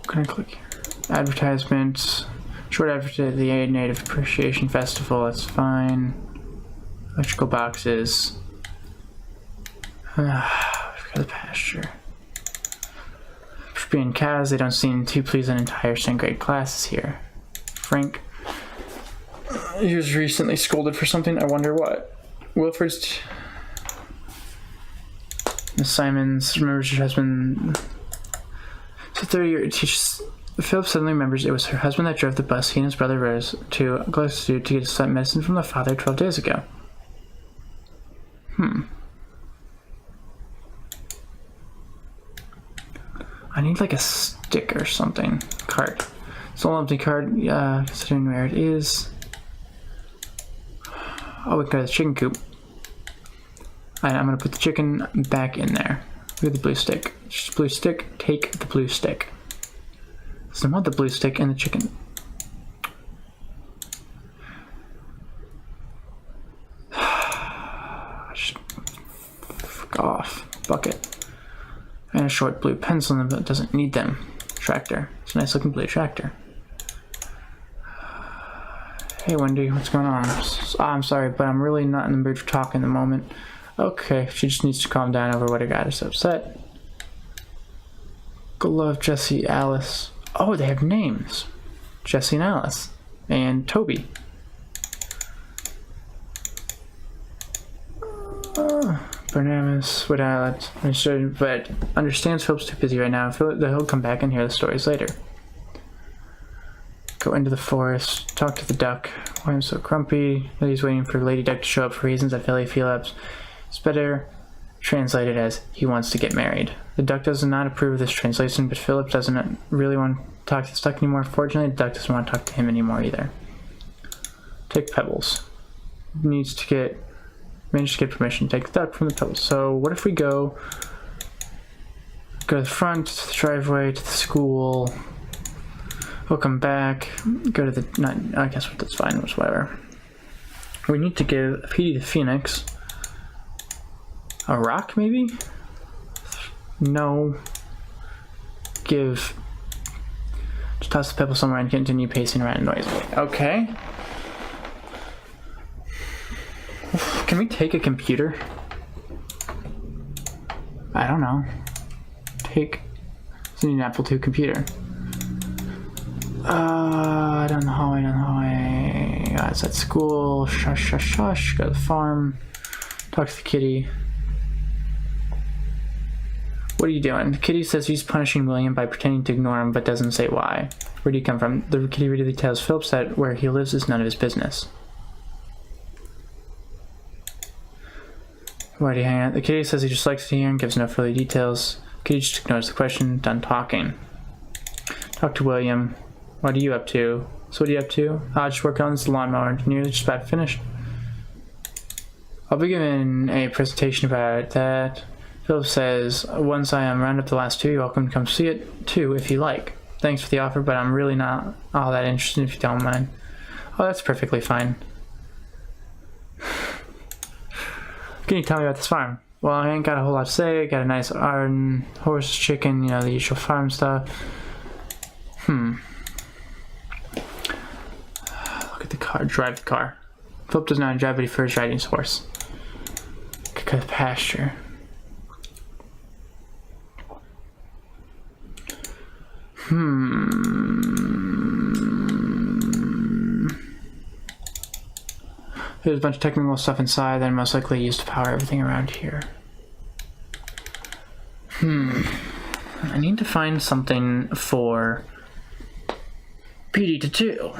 Can I click here? Advertisements. Short advertisement, the Native Appreciation Festival, that's fine. Electrical boxes. We've got the pasture. For being cows, they don't seem too pleased an entire 2nd grade class is here. Frank. He was recently scolded for something. I wonder what. Wilford's... Miss Simons remembers her husband. So 30-year teaches. Philip suddenly remembers it was her husband that drove the bus he and his brother rose to Glasgow to get some medicine from the father 12 days ago. I need like a stick or something. Card. It's an empty card. Considering where it is. Oh, we can go to the chicken coop. And I'm going to put the chicken back in there. Look at the blue stick. Just blue stick. Take the blue stick. So I want the blue stick and the chicken. Just fuck off. Bucket. And a short blue pencil that doesn't need them. Tractor. It's a nice looking blue tractor. Hey Wendy, what's going on? I'm sorry, but I'm really not in the mood for talking at the moment. Okay, she just needs to calm down over what her got us upset. Love, Jesse, Alice. Oh, they have names. Jesse and Alice. And Toby. Barnabas would understood, but understands Philip's too busy right now. He'll come back and hear the stories later. Go into the forest, talk to the duck. Why I'm so grumpy that he's waiting for Lady Duck to show up for reasons that Phillips. It's better translated as he wants to get married. The duck does not approve of this translation, but Philip doesn't really want to talk to the duck anymore. Fortunately, the duck doesn't want to talk to him anymore either. Take pebbles. Managed to get permission to take the duck from the pebbles. So what if we go to the front, to the driveway, to the school. We'll come back, go to the, I guess that's fine, it's whatever. We need to give Petey the Phoenix a rock, maybe? No. Just toss the pebble somewhere and continue pacing around noisily. Okay. Can we take a computer? I don't know. Take an Apple II computer. Down the hallway. It's at school. Shush. Go to the farm. Talk to the kitty. What are you doing? The kitty says he's punishing William by pretending to ignore him, but doesn't say why. Where do you come from? The kitty really tells Phillips that where he lives is none of his business. Why do you hang out? The kitty says he just likes to hear and gives no further details. Kitty just ignores the question. Done talking. Talk to William. What are you up to? So what are you up to? I'll just work on this lawnmower. Nearly just about finished. I'll be giving a presentation about that. Philip says, once I am round up the last two, you're welcome to come see it too if you like. Thanks for the offer, but I'm really not all that interested if you don't mind. Oh, that's perfectly fine. Can you tell me about this farm? Well, I ain't got a whole lot to say. I got a nice garden, horse, chicken, you know, the usual farm stuff. Look at the car. Drive the car. Philip does not drive, but he prefers riding his horse. Go to the pasture. There's a bunch of technical stuff inside that are most likely used to power everything around here. I need to find something for Petey to do.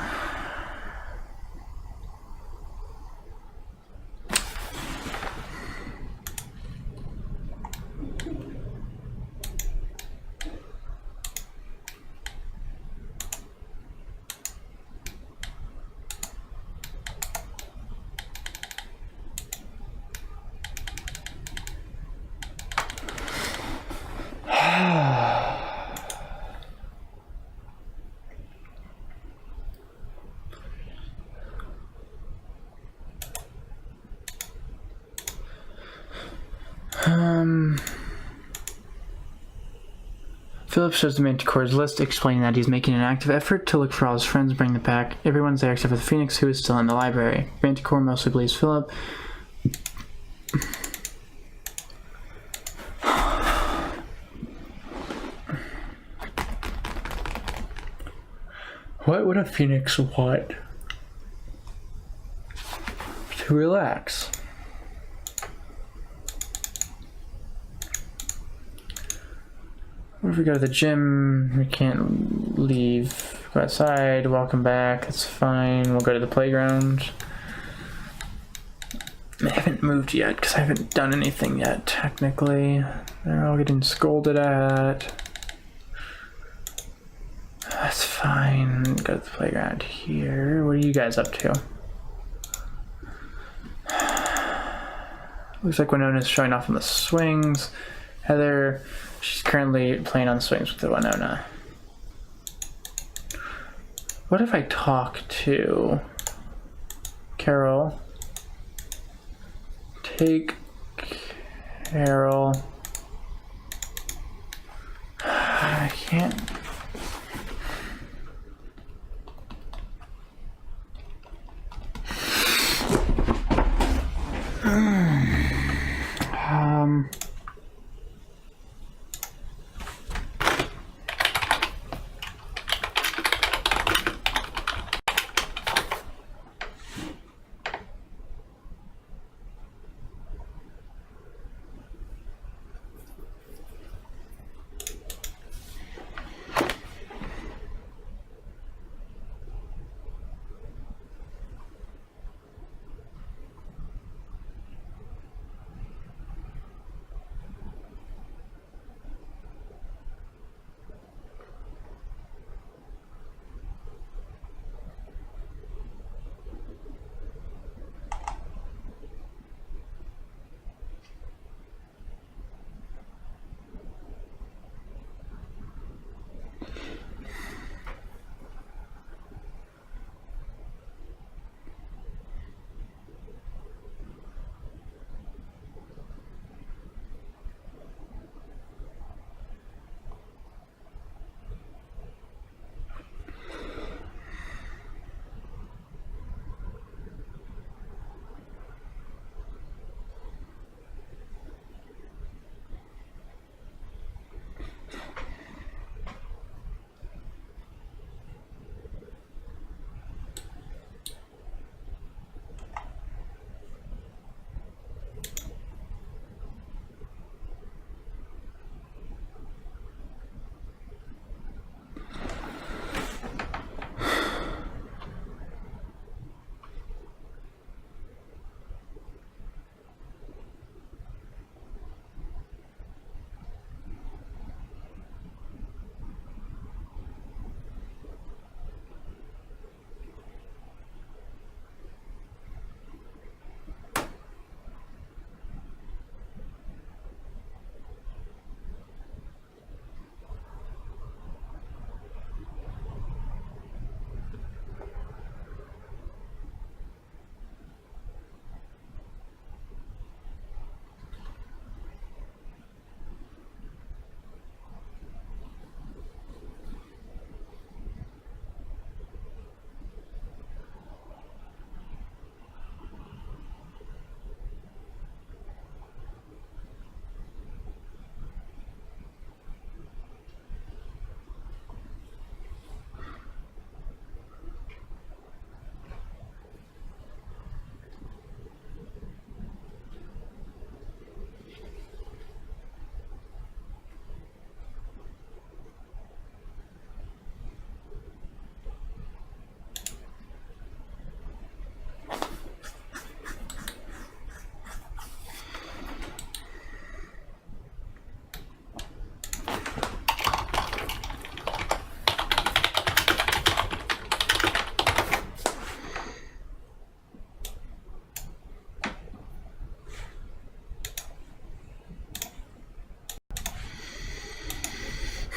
Philip shows the Manticore's list, explaining that he's making an active effort to look for all his friends and bring them back. Everyone's there except for the Phoenix, who is still in the library. Manticore mostly believes Philip. What would a Phoenix want? To relax. What if we go to the gym? We can't leave. Go outside, welcome back, that's fine. We'll go to the playground. I haven't moved yet because I haven't done anything yet, technically. They're all getting scolded at. That's fine. Go to the playground here. What are you guys up to? Looks like Winona's showing off on the swings. Heather, she's currently playing on swings with the Winona. What if I talk to Carol? Take Carol. I can't.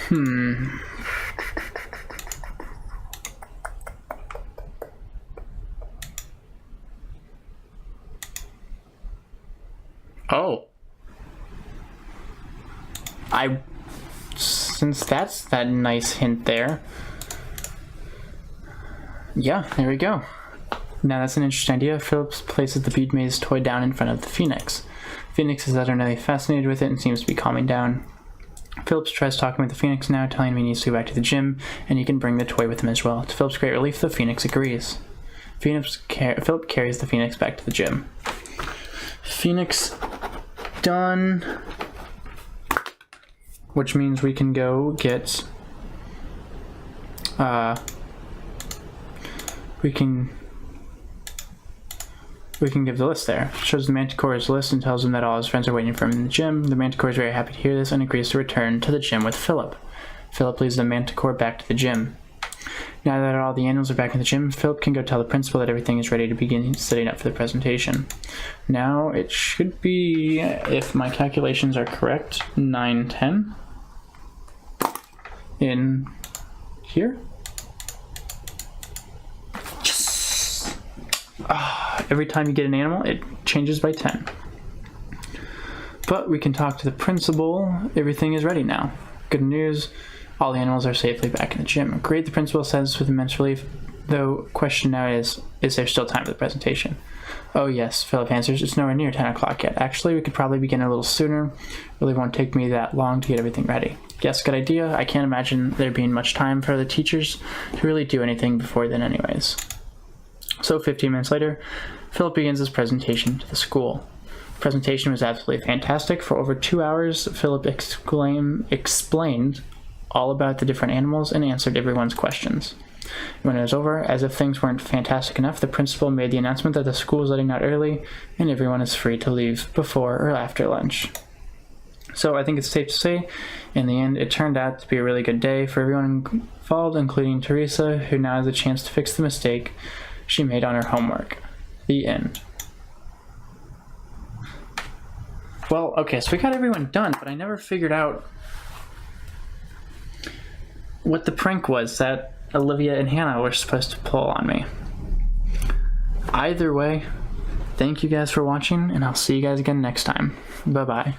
Oh. Since that's that nice hint there. Yeah, there we go. Now that's an interesting idea. Philip places the bead maze toy down in front of the Phoenix. Phoenix is utterly fascinated with it and seems to be calming down. Philip tries talking with the Phoenix now, telling him he needs to go back to the gym, and he can bring the toy with him as well. To Philip's great relief, the Phoenix agrees. Philip carries the Phoenix back to the gym. Phoenix done. Which means we can go get... We can give the list there. It shows the Manticore's list and tells him that all his friends are waiting for him in the gym. The Manticore is very happy to hear this and agrees to return to the gym with Philip. Philip leads the Manticore back to the gym. Now that all the animals are back in the gym, Philip can go tell the principal that everything is ready to begin setting up for the presentation. Now it should be, if my calculations are correct, 9:10 in here. Every time you get an animal, it changes by 10. But we can talk to the principal. Everything is ready now. Good news, all the animals are safely back in the gym. Great, the principal says with immense relief. Though, question now is there still time for the presentation? Oh yes, Philip answers, it's nowhere near 10 o'clock yet. Actually, we could probably begin a little sooner. Really won't take me that long to get everything ready. Yes, good idea. I can't imagine there being much time for the teachers to really do anything before then anyways. So 15 minutes later, Philip begins his presentation to the school. The presentation was absolutely fantastic. For over 2 hours, Philip explained all about the different animals and answered everyone's questions. When it was over, as if things weren't fantastic enough, the principal made the announcement that the school is letting out early and everyone is free to leave before or after lunch. So I think it's safe to say, in the end, it turned out to be a really good day for everyone involved, including Teresa, who now has a chance to fix the mistake she made on her homework. The end. Well, okay, so we got everyone done, but I never figured out what the prank was that Olivia and Hannah were supposed to pull on me. Either way, thank you guys for watching, and I'll see you guys again next time. Bye-bye.